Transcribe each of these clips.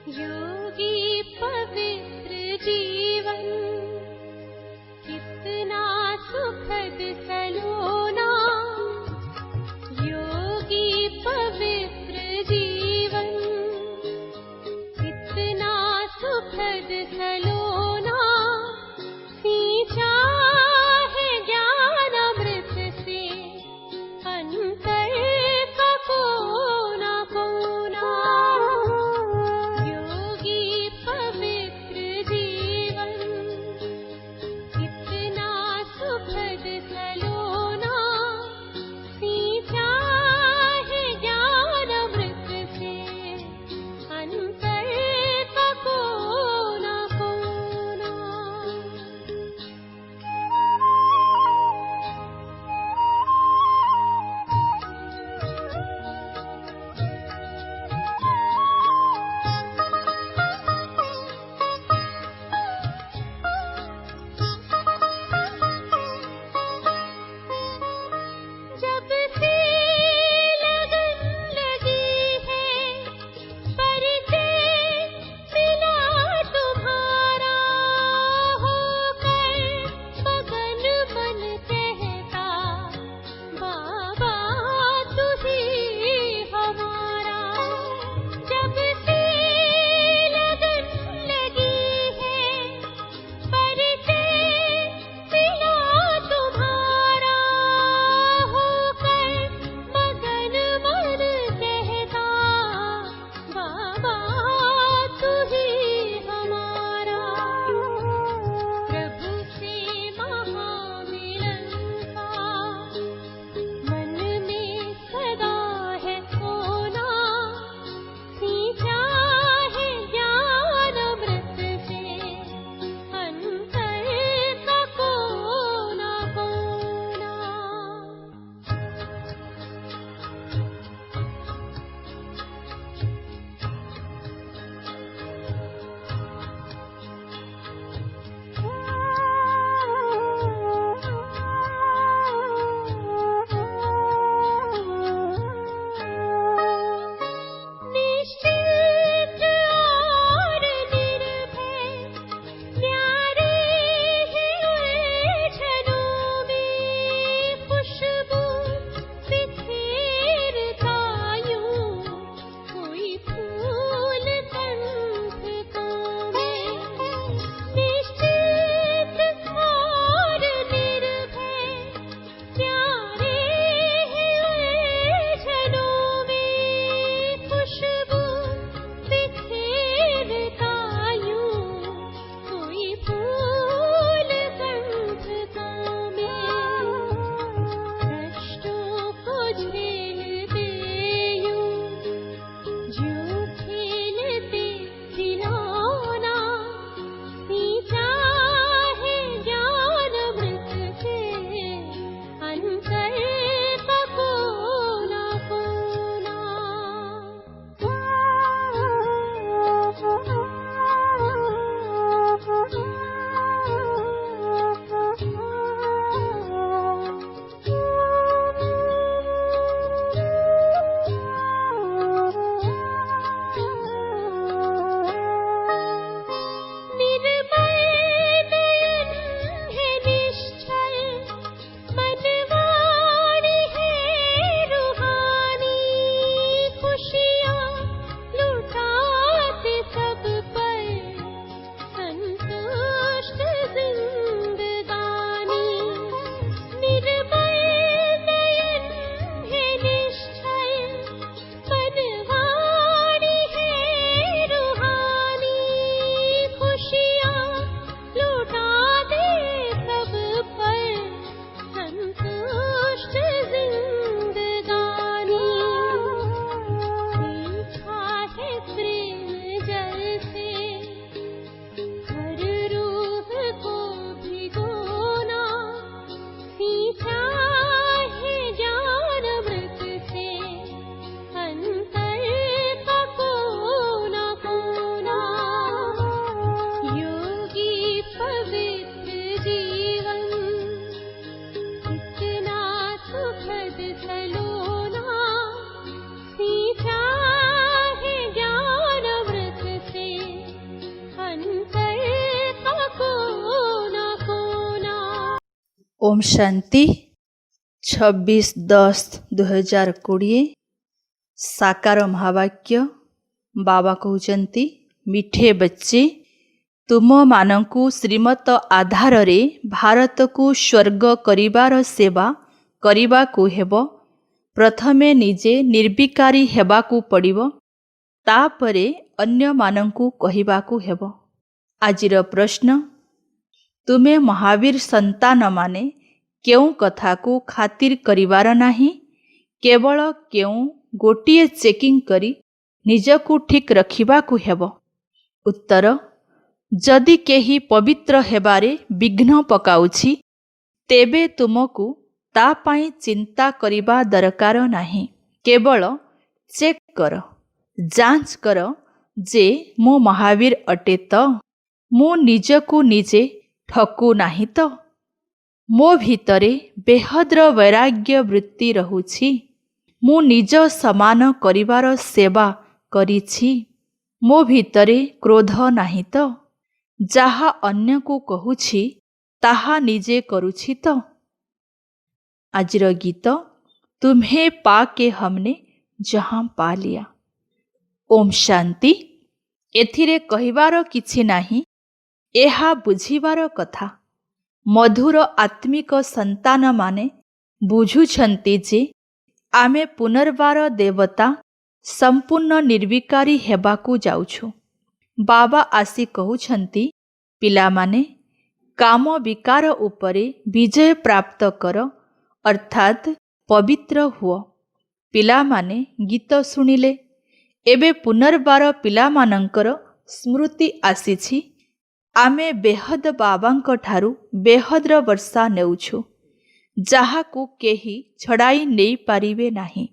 योगी पवित्र जीवन कितना सुखद सलोना, योगी पवित्र जीवन कितना सुखद सलोना, सींचा है ज्ञान अमृत से अंतर ओम शांति 26/10/2020 साकार महावाक्य बाबा कहते मिठे बच्चे तुम मानकु श्रीमत आधार रे भारत को स्वर्ग करिबार सेवा करिबा को हेबो। प्रथमे निजे निर्विकारी हेबाकू पड़िबो, तापरे अन्य मानकु कहिबाकू हेबो। आजिर प्रश्न, तुमे महावीर संतान माने केउं कथा को खातिर करिवार नाही, केवल केउं गोटिए चेकिंग करी निजकू ठीक रखिबाकू हेबो। उत्तर, जदि केही पवित्र हेबारे विघ्न पकाउछि तेबे तुमकू ता पाई चिंता करिबा दरकार नाही। केवल चेक कर, जांच कर जे मो महावीर अटे तो मो निजकू निजे ठकू नाही तो, मो भितरे बेहद्र वैराग्य वृत्ति रहुछि, मु निज समान करिवार सेवा करिछि, मो भितरे क्रोध नाही तो, जाहा अन्य को कहुछि ताहा निजे करुछि तो। आजिर गीत तुम्हें पाके हमने जहां पा लिया। ओम शांति। एथिरे कहिवार किछि नाही, एहा बुझिबार कथा। मधुर आत्मिक संतान माने बुझुछंती जे आमे पुनर्बार देवता संपूर्ण निर्विकारी हेबाकू जाउछु। बाबा आसी कहउछंती पिला माने काम विकार उपरे विजय प्राप्त कर, अर्थात पवित्र हुओ। पिला माने गीत सुनिले, एबे पुनर्बार पिला मानंकर स्मृति आसीछि। आमे बेहद बाबांक ठारू बेहद्र वर्षा नेउछु, जाहाकू केही छड़ाई नहीं पारिबे नाही।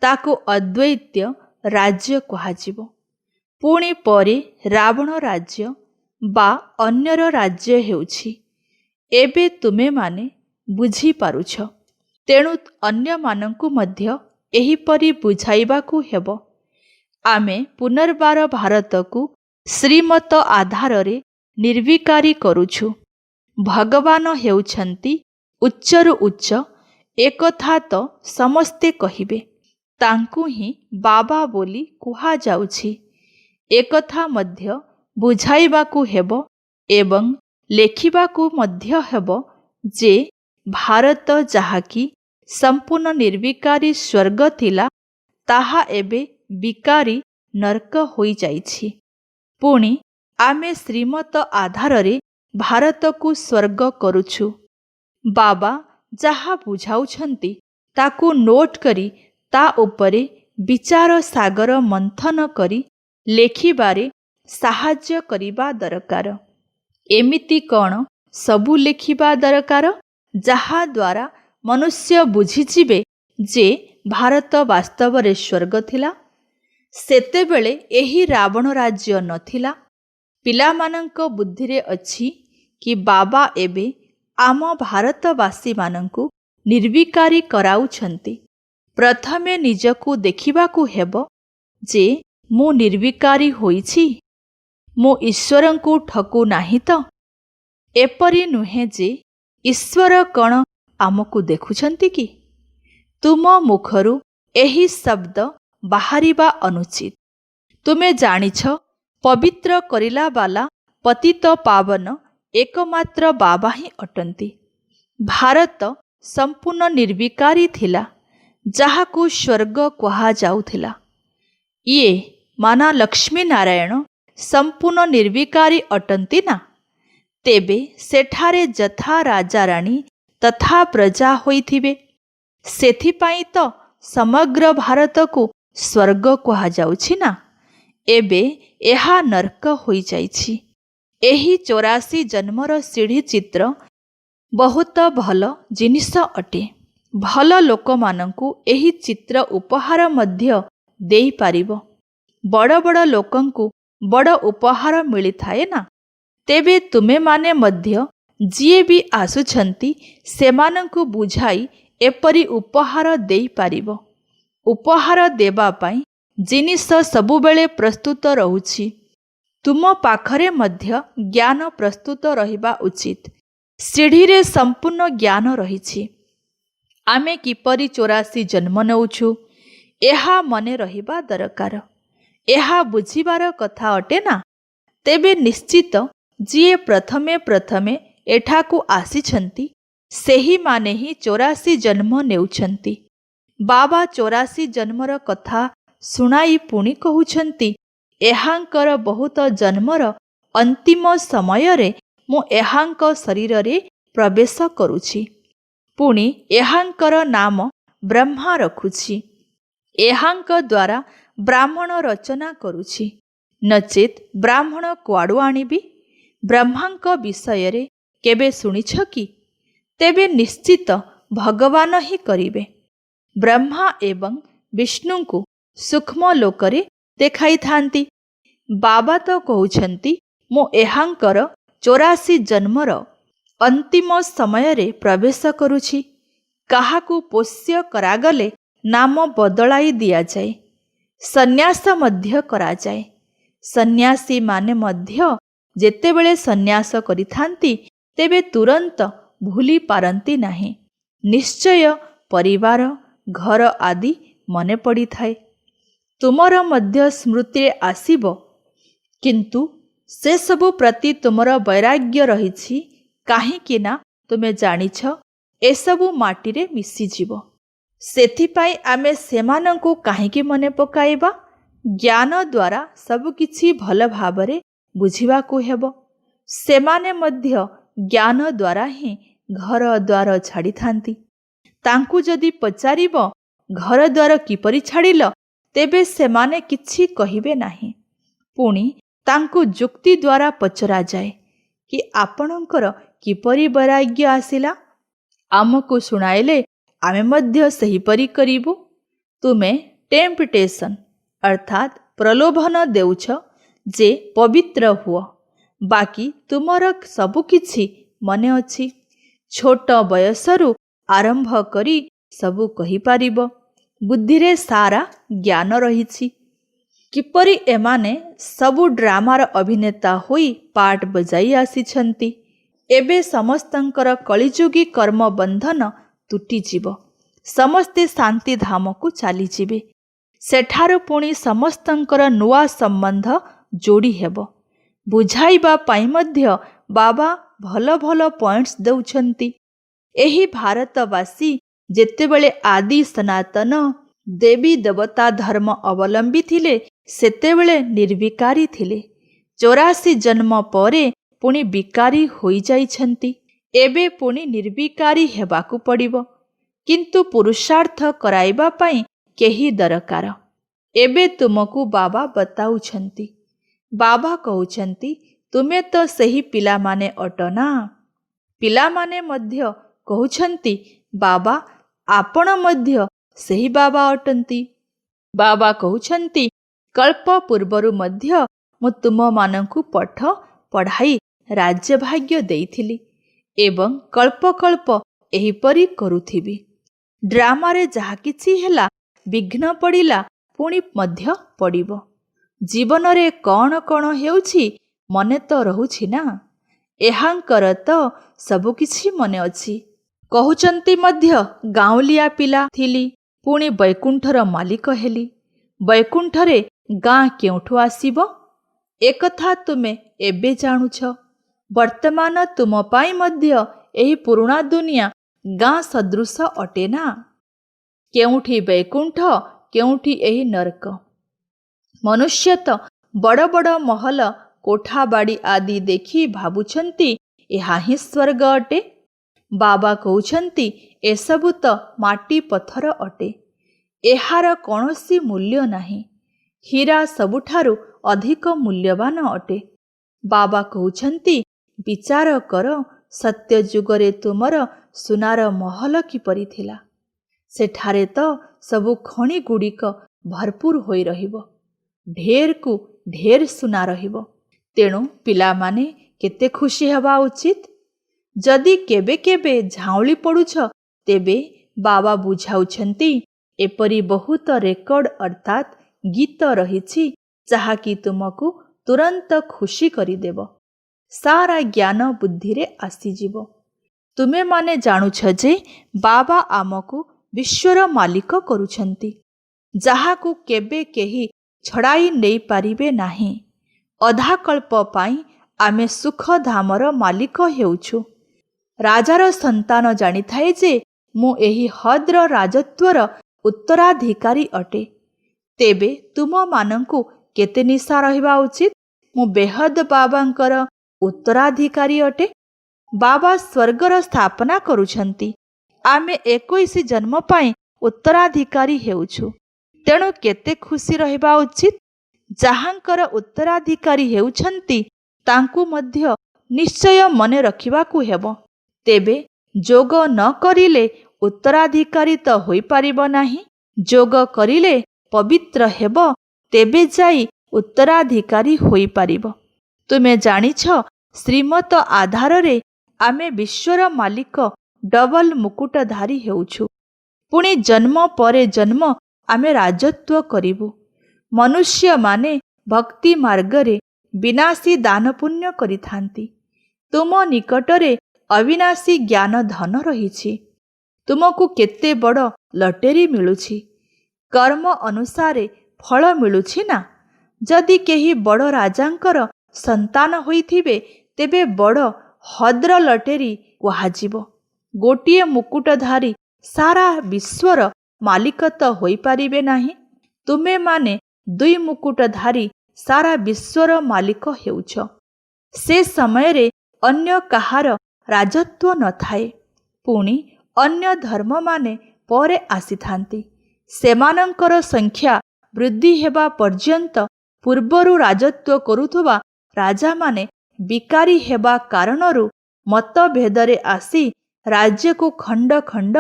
ताकू अद्वैत्य राज्य कहाजिबो। पुणी परे रावण राज्य बा अन्यर राज्य हेउछि। एबे तुमे माने बुझी पारुछ, तेणु अन्य मानंकु मध्य एहिपरि बुझाइबाकू हेबो। आमे पुनर्बार भारतकू श्रीमत आधार रे निर्विकारी करुछु। भगवान हेउछंती उच्चरु उच्च, एकथा तो समस्ते कहिबे, तांकु ही बाबा बोली कुहा जाउछि। एकथा मध्य बुझाइबाकू हेबो एवं लेखिबाकू मध्य हेबो जे भारत जाहाकी संपूर्ण निर्विकारी स्वर्ग थिला, ताहा एबे विकारी नरक होई जाइछि। पुणी आमे श्रीमत आधार रे भारत को स्वर्ग करुछु। बाबा जहा बुझाउछंती ताकू नोट करी ता उपरे विचार सागर मंथन करी लेखिबारे साहाଯ୍ୟ करिबा दरकार। एमिति कौन सबू लेखिबा दरकार जहा द्वारा मनुष्य बुझिजिबे जे भारत वास्तव रे स्वर्ग थिला। सेतेबेले एही रावण राज्य नथिला। पिलामानंक बुद्धिरे अछि कि बाबा एबे आम भारतवासी मानंकु निर्विकारी कराउछंती। प्रथमे निजकू देखिबाकू हेबो जे मु निर्विकारी होइछि, मु ईश्वरंकु ठकू नाही तो। एपरि नुहे जे ईश्वर कण आमकू देखुछंती कि? तुम मुखरू एही शब्द बाहरिबा अनुचित। तुमे जानिछ पवित्र करिला बाला पतित पावन एकमात्र बाबा ही अटंती। भारत संपूर्ण निर्विकारी थिला, जाहाकू स्वर्ग कहा जाउथिला। ये माना लक्ष्मी नारायण संपूर्ण निर्विकारी अटंती ना? तेबे सेठारे जथा राजा राणी तथा प्रजा होइथिबे। सेथिपाई तो समग्र भारत को स्वर्ग कहा जाउछि ना? एबे एहा नरक होई जाइछि। एही 84 जन्मर सीढ़ी चित्र बहुत भल जिनिस अटे। भल लोक मानंकु एही चित्र उपहार मध्य देई पारिबो। बड़ बड़ लोकंकु बड़ उपहार मिली थाए ना? तेबे तुमे माने मध्य जिए भी आसुछंती सेमानंकु बुझाई एपरि उपहार देई पारिबो। उपहार देबा पाई जिनिस सबुबेले प्रस्तुत रहुछि। तुम पाखरे मध्य ज्ञान प्रस्तुत रहिबा उचित। ସିଢ଼ିରେ ସମ୍ପୂର୍ଣ୍ଣ ଜ୍ଞାନ ରହିଛି। ଆମେ କିପରି 84 ଜନ୍ମ ନେଉଛୁ ଏହା ମନେ ରହିବା ଦରକାର। ଏହା ବୁଝିବାର କଥା ଅଟେ ନା? ତେବେ ନିଶ୍ଚିତ ଯିଏ ପ୍ରଥମେ ପ୍ରଥମେ ଏଠାକୁ ଆସିଛନ୍ତି ସେହିମାନେ ହିଁ 84 ଜନ୍ମ ନେଉଛନ୍ତି। ବାବା 84 ଜନ୍ମର କଥା ଶୁଣାଇ ପୁଣି କହୁଛନ୍ତି, ଏହାଙ୍କର ବହୁତ ଜନ୍ମର ଅନ୍ତିମ ସମୟରେ ମୁଁ ଏହାଙ୍କ ଶରୀରରେ ପ୍ରବେଶ କରୁଛି। ପୁଣି ଏହାଙ୍କର ନାମ ବ୍ରହ୍ମା ରଖୁଛି। ଏହାଙ୍କ ଦ୍ୱାରା ବ୍ରାହ୍ମଣ ରଚନା କରୁଛି। ନଚେତ୍ ବ୍ରାହ୍ମଣ କୁଆଡ଼ୁ ଆଣିବି? ବ୍ରହ୍ମାଙ୍କ ବିଷୟରେ କେବେ ଶୁଣିଛ କି? ତେବେ ନିଶ୍ଚିତ ଭଗବାନ ହିଁ କରିବେ। ବ୍ରହ୍ମା ଏବଂ ବିଷ୍ଣୁଙ୍କୁ ସୂକ୍ଷ୍ମ ଲୋକରେ ଦେଖାଇଥାନ୍ତି। ବାବା ତ କହୁଛନ୍ତି ମୁଁ ଏହାଙ୍କର 84 ଜନ୍ମର ଅନ୍ତିମ ସମୟରେ ପ୍ରବେଶ କରୁଛି। କାହାକୁ ପୋଷ୍ୟ କରାଗଲେ ନାମ ବଦଳାଇ ଦିଆଯାଏ। ସନ୍ନ୍ୟାସ ମଧ୍ୟ କରାଯାଏ। ସନ୍ନ୍ୟାସୀମାନେ ମଧ୍ୟ ଯେତେବେଳେ ସନ୍ନ୍ୟାସ କରିଥାନ୍ତି ତେବେ ତୁରନ୍ତ ଭୁଲି ପାରନ୍ତି ନାହିଁ। ନିଶ୍ଚୟ ପରିବାର, ଘର ଆଦି ମନେ ପଡ଼ିଥାଏ। ତୁମର ମଧ୍ୟ ସ୍ମୃତିରେ ଆସିବ, କିନ୍ତୁ ସେସବୁ ପ୍ରତି ତୁମର ବୈରାଗ୍ୟ ରହିଛି। କାହିଁକି ନା ତୁମେ ଜାଣିଛ ଏସବୁ ମାଟିରେ ମିଶିଯିବ। ସେଥିପାଇଁ ଆମେ ସେମାନଙ୍କୁ କାହିଁକି ମନେ ପକାଇବା? ଜ୍ଞାନ ଦ୍ୱାରା ସବୁକିଛି ଭଲ ଭାବରେ ବୁଝିବାକୁ ହେବ। ସେମାନେ ମଧ୍ୟ ଜ୍ଞାନ ଦ୍ୱାରା ହିଁ ଘର ଦ୍ୱାର ଛାଡ଼ିଥାନ୍ତି। ତାଙ୍କୁ ଯଦି ପଚାରିବ ଘରଦ୍ୱାର କିପରି ଛାଡ଼ିଲ, ତେବେ ସେମାନେ କିଛି କହିବେ ନାହିଁ। ପୁଣି ତାଙ୍କୁ ଯୁକ୍ତି ଦ୍ୱାରା ପଚରାଯାଏ କି ଆପଣଙ୍କର କିପରି ବୈରାଗ୍ୟ ଆସିଲା? ଆମକୁ ଶୁଣାଇଲେ ଆମେ ମଧ୍ୟ ସେହିପରି କରିବୁ। ତୁମେ ଟେମ୍ପଟେସନ୍ ଅର୍ଥାତ୍ ପ୍ରଲୋଭନ ଦେଉଛ ଯେ ପବିତ୍ର ହୁଅ। ବାକି ତୁମର ସବୁକିଛି ମନେ ଅଛି। ଛୋଟ ବୟସରୁ ଆରମ୍ଭ କରି ସବୁ କହିପାରିବ। ବୁଦ୍ଧିରେ ସାରା ଜ୍ଞାନ ରହିଛି। କିପରି ଏମାନେ ସବୁ ଡ୍ରାମାର ଅଭିନେତା ହୋଇ ପାର୍ଟ ବଜାଇ ଆସିଛନ୍ତି। ଏବେ ସମସ୍ତଙ୍କର କଳିଯୁଗୀ କର୍ମ ବନ୍ଧନ ତୁଟିଯିବ। ସମସ୍ତେ ଶାନ୍ତି ଧାମକୁ ଚାଲିଯିବେ। ସେଠାରୁ ପୁଣି ସମସ୍ତଙ୍କର ନୂଆ ସମ୍ବନ୍ଧ ଯୋଡ଼ି ହେବ। ବୁଝାଇବା ପାଇଁ ମଧ୍ୟ ବାବା ଭଲ ଭଲ ପଏଣ୍ଟସ୍ ଦେଉଛନ୍ତି। ଏହି ଭାରତବାସୀ ଯେତେବେଳେ ଆଦି ସନାତନ ଦେବୀ ଦେବତା ଧର୍ମ ଅବଲମ୍ବୀ ଥିଲେ ସେତେବେଳେ ନିର୍ବିକାରୀ ଥିଲେ। 84 ଜନ୍ମ ପରେ ପୁଣି ବିକାରୀ ହୋଇଯାଇଛନ୍ତି। ଏବେ ପୁଣି ନିର୍ବିକାରୀ ହେବାକୁ ପଡ଼ିବ। କିନ୍ତୁ ପୁରୁଷାର୍ଥ କରାଇବା ପାଇଁ କେହି ଦରକାର। ଏବେ ତୁମକୁ ବାବା ବତାଉଛନ୍ତି। ବାବା କହୁଛନ୍ତି ତୁମେ ତ ସେହି ପିଲାମାନେ ଅଟ ନା? ପିଲାମାନେ ମଧ୍ୟ କହୁଛନ୍ତି ବାବା ଆପଣ ମଧ୍ୟ ସେହି ବାବା ଅଟନ୍ତି। ବାବା କହୁଛନ୍ତି କଳ୍ପ ପୂର୍ବରୁ ମଧ୍ୟ ମୁଁ ତୁମମାନଙ୍କୁ ପାଠ ପଢ଼ାଇ ରାଜ୍ୟଭାଗ୍ୟ ଦେଇଥିଲି ଏବଂ କଳ୍ପ କଳ୍ପ ଏହିପରି କରୁଥିବି। ଡ୍ରାମାରେ ଯାହା କିଛି ହେଲା, ବିଘ୍ନ ପଡ଼ିଲା, ପୁଣି ମଧ୍ୟ ପଡ଼ିବ। ଜୀବନରେ କ'ଣ କ'ଣ ହେଉଛି ମନେ ତ ରହୁଛି ନା? ଏହାଙ୍କର ତ ସବୁକିଛି ମନେ ଅଛି। କହୁଛନ୍ତି ମଧ୍ୟ ଗାଉଁଲିଆ ପିଲା ଥିଲି, ପୁଣି ବୈକୁଣ୍ଠର ମାଲିକ ହେଲି। ବୈକୁଣ୍ଠରେ ଗାଁ କେଉଁଠୁ ଆସିବ? ଏକଥା ତୁମେ ଏବେ ଜାଣୁଛ। ବର୍ତ୍ତମାନ ତୁମ ପାଇଁ ମଧ୍ୟ ଏହି ପୁରୁଣା ଦୁନିଆ ଗାଁ ସଦୃଶ ଅଟେ ନା? କେଉଁଠି ବୈକୁଣ୍ଠ, କେଉଁଠି ଏହି ନର୍କ। ମନୁଷ୍ୟ ତ ବଡ଼ ବଡ଼ ମହଲ, କୋଠାବାଡ଼ି ଆଦି ଦେଖି ଭାବୁଛନ୍ତି ଏହା ହିଁ ସ୍ୱର୍ଗ ଅଟେ। ବାବା କହୁଛନ୍ତି ଏସବୁ ତ ମାଟି ପଥର ଅଟେ। ଏହାର କୌଣସି ମୂଲ୍ୟ ନାହିଁ। ହୀରା ସବୁଠାରୁ ଅଧିକ ମୂଲ୍ୟବାନ ଅଟେ। ବାବା କହୁଛନ୍ତି ବିଚାର କର, ସତ୍ୟ ଯୁଗରେ ତୁମର ସୁନାର ମହଲ କିପରି ଥିଲା। ସେଠାରେ ତ ସବୁ ଖଣି ଗୁଡ଼ିକ ଭରପୁର ହୋଇ ରହିବ। ଢେରକୁ ଢେର ସୁନା ରହିବ। ତେଣୁ ପିଲାମାନେ କେତେ ଖୁସି ହେବା ଉଚିତ। ଯଦି କେବେ କେବେ ଝାଉଁଳି ପଡ଼ୁଛ, ତେବେ ବାବା ବୁଝାଉଛନ୍ତି ଏପରି ବହୁତ ରେକର୍ଡ ଅର୍ଥାତ୍ ଗୀତ ରହିଛି ଯାହାକି ତୁମକୁ ତୁରନ୍ତ ଖୁସି କରିଦେବ। ସାରା ଜ୍ଞାନ ବୁଦ୍ଧିରେ ଆସିଯିବ। ତୁମେମାନେ ଜାଣୁଛ ଯେ ବାବା ଆମକୁ ବିଶ୍ୱର ମାଲିକ କରୁଛନ୍ତି, ଯାହାକୁ କେବେ କେହି ଛଡ଼ାଇ ନେଇପାରିବେ ନାହିଁ। ଅଧାକଳ୍ପ ପାଇଁ ଆମେ ସୁଖଧାମର ମାଲିକ ହେଉଛୁ। ରାଜାର ସନ୍ତାନ ଜାଣିଥାଏ ଯେ ମୁଁ ଏହି ହଦ୍ର ରାଜତ୍ୱର ଉତ୍ତରାଧିକାରୀ ଅଟେ। ତେବେ ତୁମମାନଙ୍କୁ କେତେ ନିଶା ରହିବା ଉଚିତ? ମୁଁ ବେହଦ ବାବାଙ୍କର ଉତ୍ତରାଧିକାରୀ ଅଟେ। ବାବା ସ୍ୱର୍ଗର ସ୍ଥାପନା କରୁଛନ୍ତି। ଆମେ 21 ଜନ୍ମ ପାଇଁ ଉତ୍ତରାଧିକାରୀ ହେଉଛୁ। ତେଣୁ କେତେ ଖୁସି ରହିବା ଉଚିତ। ଯାହାଙ୍କର ଉତ୍ତରାଧିକାରୀ ହେଉଛନ୍ତି ତାଙ୍କୁ ମଧ୍ୟ ନିଶ୍ଚୟ ମନେ ରଖିବାକୁ ହେବ। ତେବେ ଯୋଗ ନ କରିଲେ ଉତ୍ତରାଧିକାରୀ ତ ହୋଇପାରିବ ନାହିଁ। ଯୋଗ କରିଲେ ପବିତ୍ର ହେବ, ତେବେ ଯାଇ ଉତ୍ତରାଧିକାରୀ ହୋଇପାରିବ। ତୁମେ ଜାଣିଛ, ଶ୍ରୀମତ ଆଧାରରେ ଆମେ ବିଶ୍ୱର ମାଲିକ ଡବଲ ମୁକୁଟଧାରୀ ହେଉଛୁ। ପୁଣି ଜନ୍ମ ପରେ ଜନ୍ମ ଆମେ ରାଜତ୍ୱ କରିବୁ। ମନୁଷ୍ୟମାନେ ଭକ୍ତି ମାର୍ଗରେ ବିନାଶୀ ଦାନ ପୁଣ୍ୟ କରିଥାନ୍ତି। ତୁମ ନିକଟରେ ଅବିନାଶୀ ଜ୍ଞାନ ଧନ ରହିଛି। ତୁମକୁ କେତେ ବଡ଼ ଲଟେରୀ ମିଳୁଛି। କର୍ମ ଅନୁସାରେ ଫଳ ମିଳୁଛି ନା। ଯଦି କେହି ବଡ଼ ରାଜାଙ୍କର ସନ୍ତାନ ହୋଇଥିବେ, ତେବେ ବଡ଼ ହଦ୍ର ଲଟେରୀ କୁହାଯିବ। ଗୋଟିଏ ମୁକୁଟଧାରୀ ସାରା ବିଶ୍ୱର ମାଲିକ ତ ହୋଇପାରିବେ ନାହିଁ। ତୁମେମାନେ 2 ମୁକୁଟଧାରୀ ସାରା ବିଶ୍ୱର ମାଲିକ ହେଉଛ। ସେ ସମୟରେ ଅନ୍ୟ କାହାର ରାଜତ୍ୱ ନଥାଏ। ପୁଣି ଅନ୍ୟ ଧର୍ମମାନେ ପରେ ଆସିଥାନ୍ତି। ସେମାନଙ୍କର ସଂଖ୍ୟା ବୃଦ୍ଧି ହେବା ପର୍ଯ୍ୟନ୍ତ ପୂର୍ବରୁ ରାଜତ୍ୱ କରୁଥିବା ରାଜାମାନେ ବିକାରୀ ହେବା କାରଣରୁ ମତଭେଦରେ ଆସି ରାଜ୍ୟକୁ ଖଣ୍ଡ ଖଣ୍ଡ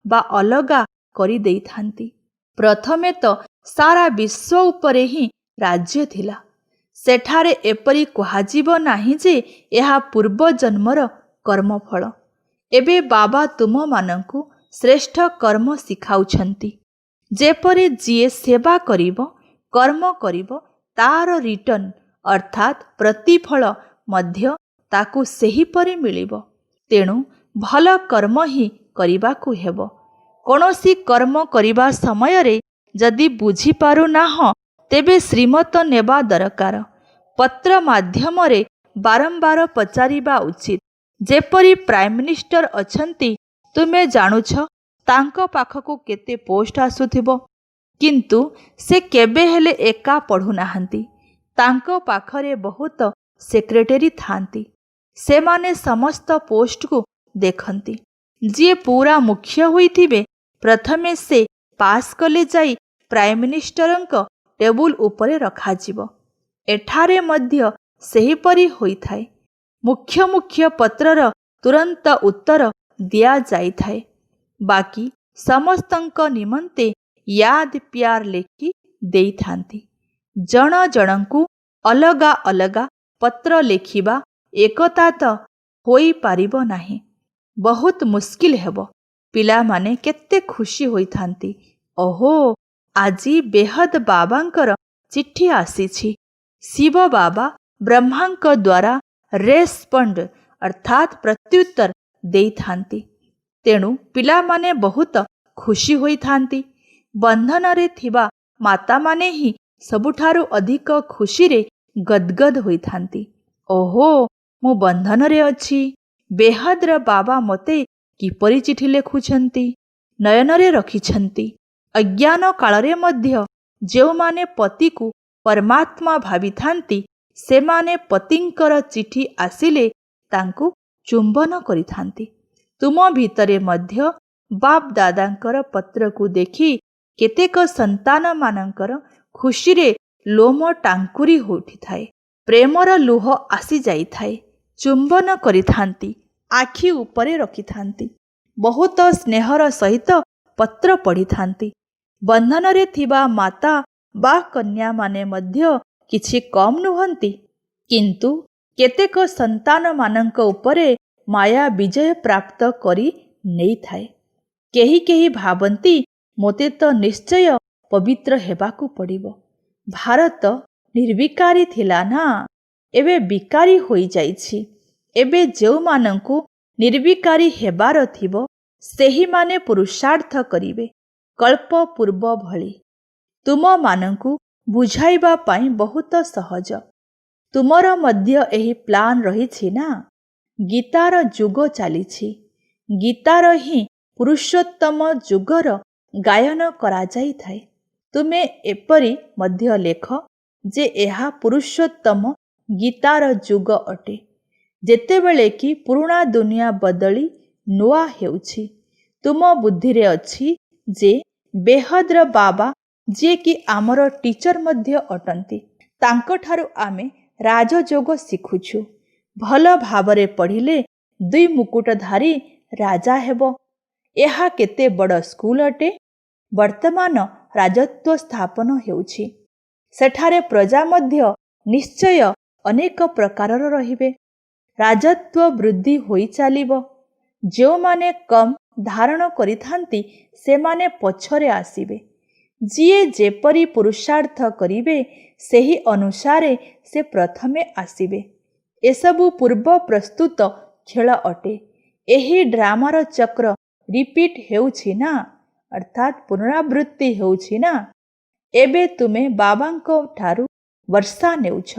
ବା ଅଲଗା କରିଦେଇଥାନ୍ତି। ପ୍ରଥମେ ତ ସାରା ବିଶ୍ୱ ଉପରେ ହିଁ ରାଜ୍ୟ ଥିଲା। ସେଠାରେ ଏପରି କୁହାଯିବ ନାହିଁ ଯେ ଏହା ପୂର୍ବଜନ୍ମର କର୍ମଫଳ। ଏବେ ବାବା ତୁମମାନଙ୍କୁ ଶ୍ରେଷ୍ଠ କର୍ମ ଶିଖାଉଛନ୍ତି। ଯେପରି ଯିଏ ସେବା କରିବ, କର୍ମ କରିବ, ତାର ରିଟର୍ଣ୍ଣ ଅର୍ଥାତ୍ ପ୍ରତିଫଳ ମଧ୍ୟ ତାକୁ ସେହିପରି ମିଳିବ। ତେଣୁ ଭଲ କର୍ମ ହିଁ କରିବାକୁ ହେବ। କୌଣସି କର୍ମ କରିବା ସମୟରେ ଯଦି ବୁଝିପାରୁନାହଁ, ତେବେ ଶ୍ରୀମତ ନେବା ଦରକାର। ପତ୍ର ମାଧ୍ୟମରେ ବାରମ୍ବାର ପଚାରିବା ଉଚିତ। ଯେପରି ପ୍ରାଇମ୍ ମିନିଷ୍ଟର ଅଛନ୍ତି, ତୁମେ ଜାଣୁଛ ତାଙ୍କ ପାଖକୁ କେତେ ପୋଷ୍ଟ ଆସୁଥିବ, କିନ୍ତୁ ସେ କେବେ ହେଲେ ଏକା ପଢ଼ୁନାହାନ୍ତି। ତାଙ୍କ ପାଖରେ ବହୁତ ସେକ୍ରେଟେରୀ ଥାନ୍ତି। ସେମାନେ ସମସ୍ତ ପୋଷ୍ଟକୁ ଦେଖନ୍ତି। ଯିଏ ପୁରା ମୁଖ୍ୟ ହୋଇଥିବେ, ପ୍ରଥମେ ସେ ପାସ୍ କଲେ ଯାଇ ପ୍ରାଇମ୍ ମିନିଷ୍ଟରଙ୍କ ଟେବୁଲ ଉପରେ ରଖାଯିବ। ଏଠାରେ ମଧ୍ୟ ସେହିପରି ହୋଇଥାଏ। ମୁଖ୍ୟ ମୁଖ୍ୟ ପତ୍ରର ତୁରନ୍ତ ଉତ୍ତର ଦିଆଯାଇଥାଏ। ବାକି ସମସ୍ତଙ୍କ ନିମନ୍ତେ ୟାଦ ପ୍ୟାର ଲେଖି ଦେଇଥାନ୍ତି। ଜଣ ଜଣଙ୍କୁ ଅଲଗା ଅଲଗା ପତ୍ର ଲେଖିବା ଏକତା ତ ହୋଇପାରିବ ନାହିଁ। ବହୁତ ମୁସ୍କିଲ ହେବ। ପିଲାମାନେ କେତେ ଖୁସି ହୋଇଥାନ୍ତି। ଓହୋ, ଆଜି ବେହଦ ବାବାଙ୍କର ଚିଠି ଆସିଛି। ଶିବ ବାବା ବ୍ରହ୍ମାଙ୍କ ଦ୍ୱାରା ରେସ୍ପଣ୍ଡ ଅର୍ଥାତ୍ ପ୍ରତ୍ୟୁତ୍ତର ଦେଇଥାନ୍ତି। ତେଣୁ ପିଲାମାନେ ବହୁତ ଖୁସି ହୋଇଥାନ୍ତି। ବନ୍ଧନରେ ଥିବା ମାତାମାନେ ହିଁ ସବୁଠାରୁ ଅଧିକ ଖୁସିରେ ଗଦଗଦ ହୋଇଥାନ୍ତି। ଓହୋ, ମୁଁ ବନ୍ଧନରେ ଅଛି। ବେହଦର ବାବା ମୋତେ କିପରି ଚିଠି ଲେଖୁଛନ୍ତି, ନୟନରେ ରଖିଛନ୍ତି। ଅଜ୍ଞାନ କାଳରେ ମଧ୍ୟ ଯେଉଁମାନେ ପତିକୁ ପରମାତ୍ମା ଭାବିଥାନ୍ତି, ସେମାନେ ପତିଙ୍କର ଚିଠି ଆସିଲେ ତାଙ୍କୁ ଚୁମ୍ବନ କରିଥାନ୍ତି। ତୁମ ଭିତରେ ମଧ୍ୟ ବାପ ଦାଦାଙ୍କର ପତ୍ରକୁ ଦେଖି କେତେକ ସନ୍ତାନମାନଙ୍କର ଖୁସିରେ ଲୋମ ଟାଙ୍କୁରି ଉଠିଥାଏ। ପ୍ରେମର ଲୁହ ଆସିଯାଇଥାଏ। ଚୁମ୍ବନ କରିଥାନ୍ତି, ଆଖି ଉପରେ ରଖିଥାନ୍ତି। ବହୁତ ସ୍ନେହର ସହିତ ପତ୍ର ପଢ଼ିଥାନ୍ତି। ବନ୍ଧନରେ ଥିବା ମାତା ବା କନ୍ୟାମାନେ ମଧ୍ୟ କିଛି କମ୍ ନୁହନ୍ତି। କିନ୍ତୁ କେତେକ ସନ୍ତାନମାନଙ୍କ ଉପରେ ମାୟା ବିଜୟ ପ୍ରାପ୍ତ କରି ନେଇଥାଏ। କେହି କେହି ଭାବନ୍ତି, ମୋତେ ତ ନିଶ୍ଚୟ ପବିତ୍ର ହେବାକୁ ପଡ଼ିବ। ଭାରତ ନିର୍ବିକାରୀ ଥିଲା ନା, ଏବେ ବିକାରୀ ହୋଇଯାଇଛି। ଏବେ ଯେଉଁମାନଙ୍କୁ ନିର୍ବିକାରୀ ହେବାର ଥିବ ସେହିମାନେ ପୁରୁଷାର୍ଥ କରିବେ କଳ୍ପ ପୂର୍ବ ଭଳି। ତୁମମାନଙ୍କୁ ବୁଝାଇବା ପାଇଁ ବହୁତ ସହଜ। ତୁମର ମଧ୍ୟ ଏହି ପ୍ଲାନ୍ ରହିଛି ନା। ଗୀତାର ଯୁଗ ଚାଲିଛି। ଗୀତାର ହିଁ ପୁରୁଷୋତ୍ତମ ଯୁଗର ଗାୟନ କରାଯାଇଥାଏ। ତୁମେ ଏପରି ମଧ୍ୟ ଲେଖ ଯେ ଏହା ପୁରୁଷୋତ୍ତମ ଗୀତାର ଯୁଗ ଅଟେ, ଯେତେବେଳେ କି ପୁରୁଣା ଦୁନିଆ ବଦଳି ନୂଆ ହେଉଛି। ତୁମ ବୁଦ୍ଧିରେ ଅଛି ଯେ ବେହଦ୍ର ବାବା, ଯିଏକି ଆମର ଟିଚର ମଧ୍ୟ ଅଟନ୍ତି, ତାଙ୍କଠାରୁ ଆମେ ରାଜଯୋଗ ଶିଖୁଛୁ। ଭଲ ଭାବରେ ପଢ଼ିଲେ 2 ମୁକୁଟଧାରୀ ରାଜା ହେବ। ଏହା କେତେ ବଡ଼ ସ୍କୁଲ ଅଟେ। ବର୍ତ୍ତମାନ ରାଜତ୍ୱ ସ୍ଥାପନ ହେଉଛି। ସେଠାରେ ପ୍ରଜା ମଧ୍ୟ ନିଶ୍ଚୟ ଅନେକ ପ୍ରକାରର ରହିବେ। ରାଜତ୍ୱ ବୃଦ୍ଧି ହୋଇ ଚାଲିବ। ଯେଉଁମାନେ କମ୍ ଧାରଣ କରିଥାନ୍ତି ସେମାନେ ପଛରେ ଆସିବେ। ଯିଏ ଯେପରି ପୁରୁଷାର୍ଥ କରିବେ ସେହି ଅନୁସାରେ ସେ ପ୍ରଥମେ ଆସିବେ। ଏସବୁ ପୂର୍ବ ପ୍ରସ୍ତୁତ ଖେଳ ଅଟେ। ଏହି ଡ୍ରାମାର ଚକ୍ର ରିପିଟ୍ ହେଉଛି ନା, ଅର୍ଥାତ୍ ପୁନରାବୃତ୍ତି ହେଉଛି ନା। ଏବେ ତୁମେ ବାବାଙ୍କ ଠାରୁ ବର୍ଷା ନେଉଛ।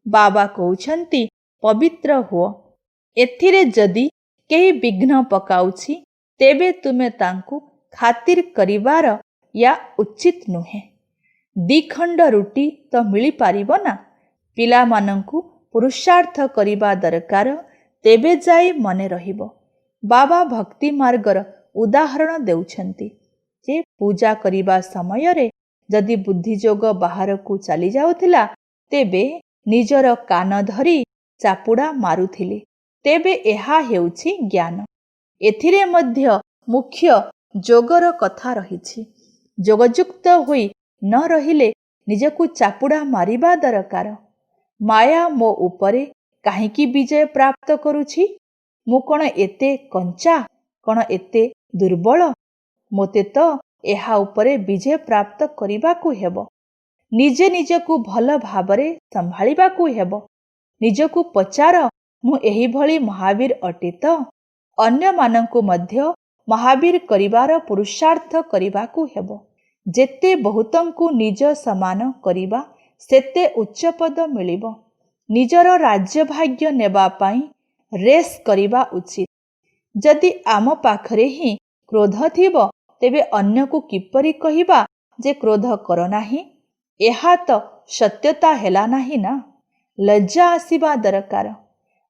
ବାବା କହୁଛନ୍ତି ପବିତ୍ର ହୁଅ। ଏଥିରେ ଯଦି କେହି ବିଘ୍ନ ପକାଉଛି ତେବେ ତୁମେ ତାଙ୍କୁ ଖାତିର କରିବାର ୟା ଉଚିତ ନୁହେଁ। 2 ଖଣ୍ଡ ରୁଟି ତ ମିଳିପାରିବ ନା। ପିଲାମାନଙ୍କୁ ପୁରୁଷାର୍ଥ କରିବା ଦରକାର, ତେବେ ଯାଇ ମନେ ରହିବ। ବାବା ଭକ୍ତି ମାର୍ଗର ଉଦାହରଣ ଦେଉଛନ୍ତି ଯେ ପୂଜା କରିବା ସମୟରେ ଯଦି ବୁଦ୍ଧିଯୋଗ ବାହାରକୁ ଚାଲିଯାଉଥିଲା ତେବେ ନିଜର କାନ ଧରି ଚାପୁଡ଼ା ମାରୁଥିଲେ, ତେବେ ଏହା ହେଉଛି ଜ୍ଞାନ। ଏଥିରେ ମଧ୍ୟ ମୁଖ୍ୟ ଯୋଗର କଥା ରହିଛି। ଯୋଗଯୁକ୍ତ ହୋଇ ନ ରହିଲେ ନିଜକୁ ଚାପୁଡ଼ା ମାରିବା ଦରକାର। ମାୟା ମୋ ଉପରେ କାହିଁକି ବିଜୟ ପ୍ରାପ୍ତ କରୁଛି? ମୁଁ କ'ଣ ଏତେ କଞ୍ଚା, କ'ଣ ଏତେ ଦୁର୍ବଳ? ମୋତେ ତ ଏହା ଉପରେ ବିଜୟ ପ୍ରାପ୍ତ କରିବାକୁ ହେବ। ନିଜେ ନିଜକୁ ଭଲ ଭାବରେ ସମ୍ଭାଳିବାକୁ ହେବ। ନିଜକୁ ପଚାର, ମୁଁ ଏହିଭଳି ମହାବୀର ଅଟେ ତ? ଅନ୍ୟମାନଙ୍କୁ ମଧ୍ୟ ମହାବୀର କରିବାର ପୁରୁଷାର୍ଥ କରିବାକୁ ହେବ। ଯେତେ ବହୁତଙ୍କୁ ନିଜ ସମାନ କରିବା ସେତେ ଉଚ୍ଚପଦ ମିଳିବ। ନିଜର ରାଜ୍ୟଭାଗ୍ୟ ନେବା ପାଇଁ ରେସ୍ କରିବା ଉଚିତ। ଯଦି ଆମ ପାଖରେ ହିଁ କ୍ରୋଧ ଥିବ ତେବେ ଅନ୍ୟକୁ କିପରି କହିବା ଯେ କ୍ରୋଧ କର ନାହିଁ? ଏହା ତ ସତ୍ୟତା ହେଲା ନାହିଁ ନା। ଲଜ୍ଜା ଆସିବା ଦରକାର।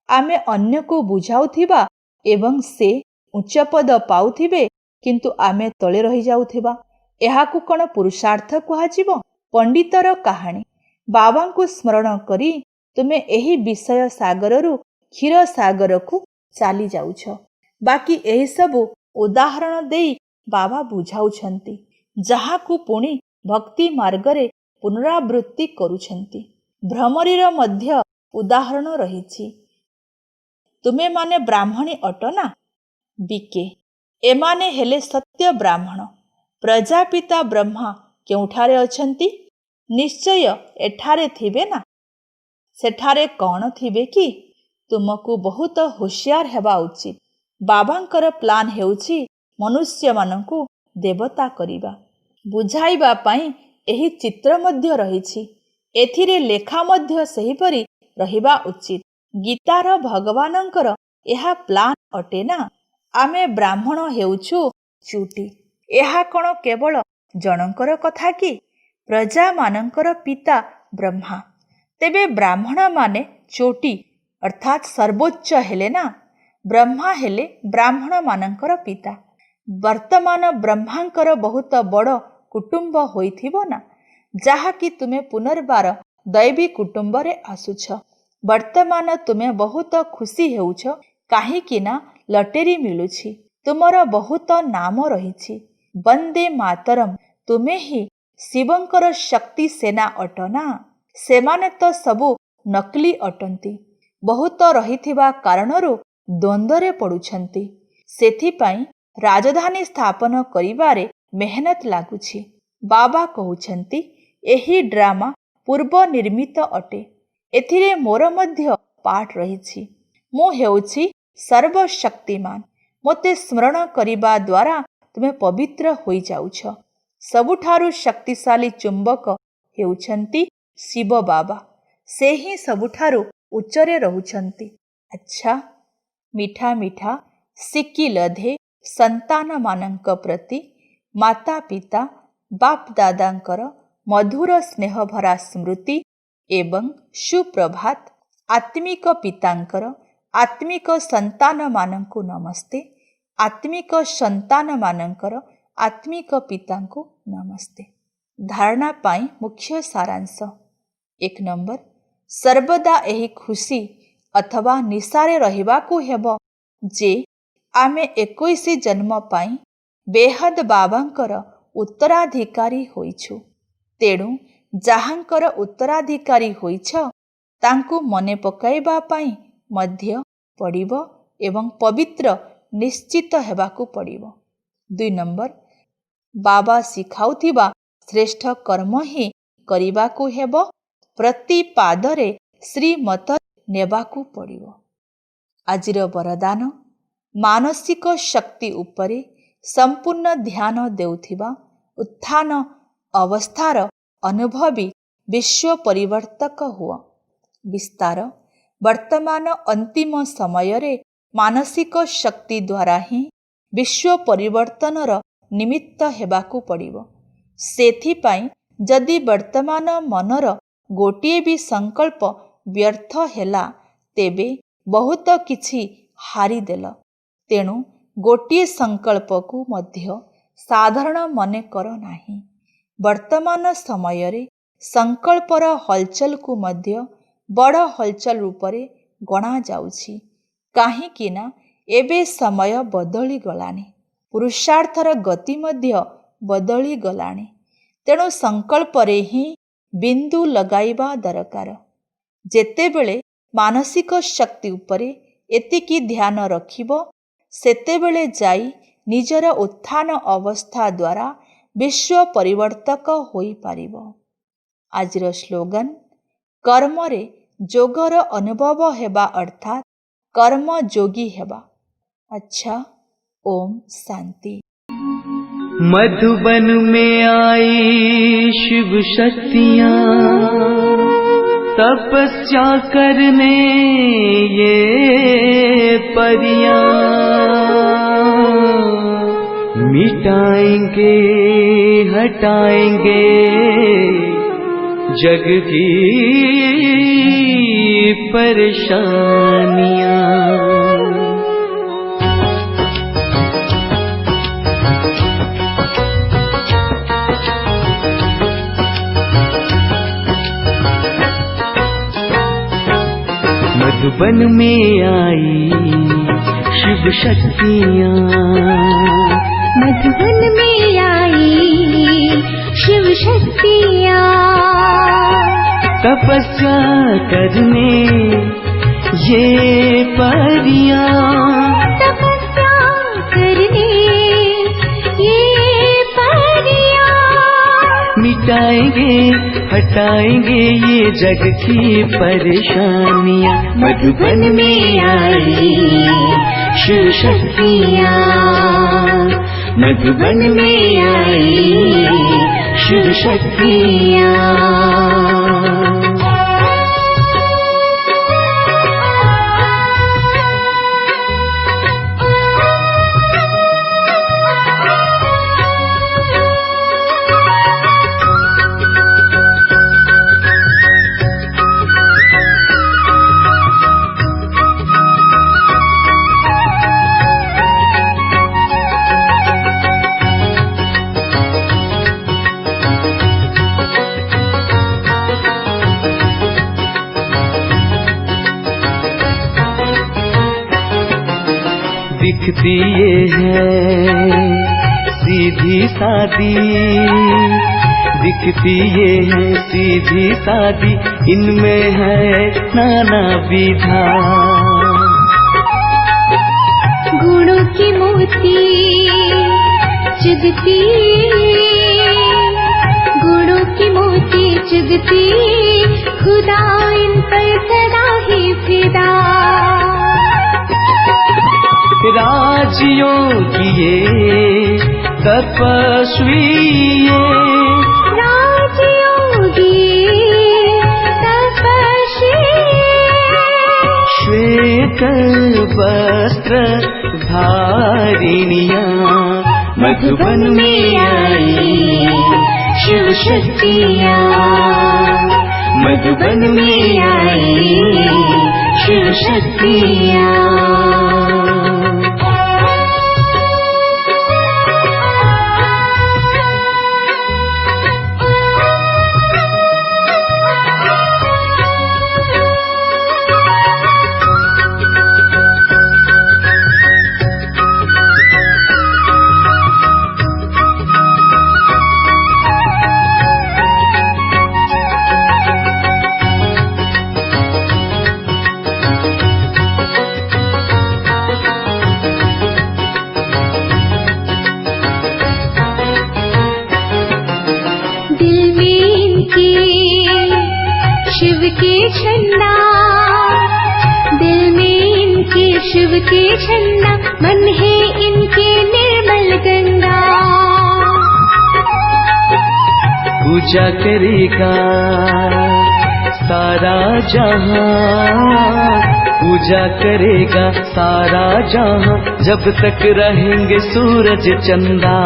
ଆମେ ଅନ୍ୟକୁ ବୁଝାଉଥିବା ଏବଂ ସେ ଉଚ୍ଚପଦ ପାଉଥିବେ କିନ୍ତୁ ଆମେ ତଳେ ରହିଯାଉଥିବା, ଏହାକୁ କ'ଣ ପୁରୁଷାର୍ଥ କୁହାଯିବ? ପଣ୍ଡିତର କାହାଣୀ। ବାବାଙ୍କୁ ସ୍ମରଣ କରି ତୁମେ ଏହି ବିଷୟ ସାଗରରୁ କ୍ଷୀର ସାଗରକୁ ଚାଲି ଯାଉଛ। ବାକି ଏହିସବୁ ଉଦାହରଣ ଦେଇ ବାବା ବୁଝାଉଛନ୍ତି, ଯାହାକୁ ପୁଣି ଭକ୍ତି ମାର୍ଗରେ ପୁନରାବୃତ୍ତି କରୁଛନ୍ତି। ଭ୍ରମରୀର ମଧ୍ୟ ଉଦାହରଣ ରହିଛି। ତୁମେମାନେ ବ୍ରାହ୍ମଣୀ ଅଟ ନା? ବିକେ। ଏମାନେ ହେଲେ ସତ୍ୟ ବ୍ରାହ୍ମଣ। ପ୍ରଜାପିତା ବ୍ରହ୍ମା କେଉଁଠାରେ ଅଛନ୍ତି? ନିଶ୍ଚୟ ଏଠାରେ ଥିବେ ନା। ସେଠାରେ କ'ଣ ଥିବେ କି? ତୁମକୁ ବହୁତ ହୁସିଆର ହେବା ଉଚିତ। ବାବାଙ୍କର ପ୍ଲାନ୍ ହେଉଛି ମନୁଷ୍ୟମାନଙ୍କୁ ଦେବତା କରିବା। ବୁଝାଇବା ପାଇଁ ଏହି ଚିତ୍ର ମଧ୍ୟ ରହିଛି। ଏଥିରେ ଲେଖା ମଧ୍ୟ ସେହିପରି ରହିବା ଉଚିତ। ଗୀତାର ଭଗବାନଙ୍କର ଏହା ପ୍ଲାନ୍ ଅଟେ ନା। ଆମେ ବ୍ରାହ୍ମଣ ହେଉଛୁ ଚୁଟି। ଏହା କ'ଣ କେବଳ ଜଣଙ୍କର କଥା କି? ପ୍ରଜାମାନଙ୍କର ପିତା ବ୍ରହ୍ମା। ତେବେ ବ୍ରାହ୍ମଣମାନେ ଚୋଟି ଅର୍ଥାତ୍ ସର୍ବୋଚ୍ଚ ହେଲେ ନା। ବ୍ରହ୍ମା ହେଲେ ବ୍ରାହ୍ମଣମାନଙ୍କର ପିତା। ବର୍ତ୍ତମାନ ବ୍ରହ୍ମାଙ୍କର ବହୁତ ବଡ଼ କୁଟୁମ୍ବ ହୋଇଥିବ ନା, ଯାହାକି ତୁମେ ପୁନର୍ବାର ଦୈବୀ କୁଟୁମ୍ବରେ ଆସୁଛ। ବର୍ତ୍ତମାନ ତୁମେ ବହୁତ ଖୁସି ହେଉଛ କାହିଁକି ନା ଲଟେରୀ ମିଳୁଛି। ତୁମର ବହୁତ ନାମ ରହିଛି। ବନ୍ଦେ ମାତରମ୍। ତୁମେ ହିଁ ଶିବଙ୍କର ଶକ୍ତି ସେନା ଅଟ ନା। ସେମାନେ ତ ସବୁ ନକଲି ଅଟନ୍ତି। ବହୁତ ରହିଥିବା କାରଣରୁ ଦ୍ୱନ୍ଦ୍ୱରେ ପଡ଼ୁଛନ୍ତି। ସେଥିପାଇଁ ରାଜଧାନୀ ସ୍ଥାପନ କରିବାରେ ମେହନତ ଲାଗୁଛି। ବାବା କହୁଛନ୍ତି ଏହି ଡ୍ରାମା ପୂର୍ବ ନିର୍ମିତ ଅଟେ। ଏଥିରେ ମୋର ମଧ୍ୟ ପାର୍ଟ ରହିଛି। ମୁଁ ହେଉଛି ସର୍ବଶକ୍ତିମାନ ମୋତେ ସ୍ମରଣ କରିବା ଦ୍ୱାରା ତୁମେ ପବିତ୍ର ହୋଇଯାଉଛ। ସବୁଠାରୁ ଶକ୍ତିଶାଳୀ ଚୁମ୍ବକ ହେଉଛନ୍ତି ଶିବ ବାବା। ସେ ହିଁ ସବୁଠାରୁ ଉଚ୍ଚରେ ରହୁଛନ୍ତି। ଆଚ୍ଛା, ମିଠା ମିଠା ଶିକିଲଧେ ସନ୍ତାନମାନଙ୍କ ପ୍ରତି ମାତା ପିତା ବାପ ଦାଦାଙ୍କର ମଧୁର ସ୍ନେହଭରା ସ୍ମୃତି ଏବଂ ସୁପ୍ରଭାତ। ଆତ୍ମିକ ପିତାଙ୍କର ଆତ୍ମିକ ସନ୍ତାନମାନଙ୍କୁ ନମସ୍ତେ। ଆତ୍ମିକ ସନ୍ତାନମାନଙ୍କର ଆତ୍ମିକ ପିତାଙ୍କୁ ନମସ୍ତେ। ଧାରଣା ପାଇଁ ମୁଖ୍ୟ ସାରାଂଶ। 1 ନମ୍ବର, ସର୍ବଦା ଏହି ଖୁସି ଅଥବା ନିଶାରେ ରହିବାକୁ ହେବ ଯେ ଆମେ 21 ଜନ୍ମ ପାଇଁ ବେହଦ ବାବାଙ୍କର ଉତ୍ତରାଧିକାରୀ ହୋଇଛୁ। ତେଣୁ ଯାହାଙ୍କର ଉତ୍ତରାଧିକାରୀ ହୋଇଛ ତାଙ୍କୁ ମନେ ପକାଇବା ପାଇଁ ମଧ୍ୟ ପଡ଼ିବ ଏବଂ ପବିତ୍ର ନିଶ୍ଚିତ ହେବାକୁ ପଡ଼ିବ। 2 ନମ୍ବର, ବାବା ଶିଖାଉଥିବା ଶ୍ରେଷ୍ଠ କର୍ମ ହିଁ କରିବାକୁ ହେବ। ପ୍ରତି ପାଦରେ ଶ୍ରୀମତ ନେବାକୁ ପଡ଼ିବ। ଆଜିର ବରଦାନ, ମାନସିକ ଶକ୍ତି ଉପରେ ସମ୍ପୂର୍ଣ୍ଣ ଧ୍ୟାନ ଦେଉଥିବା ଉତ୍ଥାନ ଅବସ୍ଥାର ଅନୁଭବୀ ବିଶ୍ୱ ପରିବର୍ତ୍ତକ ହୁଅ। ବିସ୍ତାର, ବର୍ତ୍ତମାନ ଅନ୍ତିମ ସମୟରେ ମାନସିକ ଶକ୍ତି ଦ୍ୱାରା ହିଁ ବିଶ୍ୱ ପରିବର୍ତ୍ତନର ନିମିତ୍ତ ହେବାକୁ ପଡ଼ିବ। ସେଥିପାଇଁ ଯଦି ବର୍ତ୍ତମାନ ମନର ଗୋଟିଏ ବି ସଂକଳ୍ପ ବ୍ୟର୍ଥ ହେଲା ତେବେ ବହୁତ କିଛି ହାରିଦେଲ। ତେଣୁ ଗୋଟିଏ ସଂକଳ୍ପକୁ ମଧ୍ୟ ସାଧାରଣ ମନେ କର ନାହିଁ। ବର୍ତ୍ତମାନ ସମୟରେ ସଂକଳ୍ପର ହଲଚଲକୁ ମଧ୍ୟ ବଡ଼ ହଲଚଲ ରୂପରେ ଗଣାଯାଉଛି। କାହିଁକି ନା ଏବେ ସମୟ ବଦଳିଗଲାଣି, ପୁରୁଷାର୍ଥର ଗତି ମଧ୍ୟ ବଦଳିଗଲାଣି। ତେଣୁ ସଂକଳ୍ପରେ ହିଁ ବିନ୍ଦୁ ଲଗାଇବା ଦରକାର। ଯେତେବେଳେ ମାନସିକ ଶକ୍ତି ଉପରେ ଏତିକି ଧ୍ୟାନ ରଖିବ ସେତେବେଳେ ଯାଇ ନିଜର ଉତ୍ଥାନ ଅବସ୍ଥା ଦ୍ୱାରା ବିଶ୍ୱ ପରିବର୍ତ୍ତକ ହୋଇପାରିବ। ଆଜିର ସ୍ଲୋଗାନ, କର୍ମରେ ଯୋଗର ଅନୁଭବ ହେବା ଅର୍ଥାତ୍ କର୍ମଯୋଗୀ ହେବା। अच्छा, ओम शांति। मधुबन में आई शिव शक्तियाँ तपस्या करने ये परियां, मिटाएंगे हटाएंगे जग की परेशानियां। मधुबन में आई शिव शक्तियाँ, मधुबन में आई शिव शक्तियाँ, तपस्या करने ये परियां, तपस्या करने ये परियां, मिटाएंगे हटाएंगे ये जग की परेशानियां। मधुबन में आई शिव शक्तियाँ, मधुबन में आई शिव शक्तियाँ। दिखती ये है सीधी सादी, दिखती ये है सीधी सादी, इनमें है नाना विधा। गुणों की मोती चुगती, गुणों की मोती चुगती, खुदा इन पर सदा ही फिदा। राजयोगी ये तपस्वी ये राजयोगी तपस्वी श्वेत वस्त्र धारिणिया मधुबन में आई शिव शक्तियाँ मधुबन में आई शिव शक्तियाँ शिव के झंडा दिल में इनके शिव के झंडा मन है इनके निर्मल गंगा पूजा करेगा सारा जहां पूजा करेगा सारा जहां जब तक रहेंगे सूरज चंदा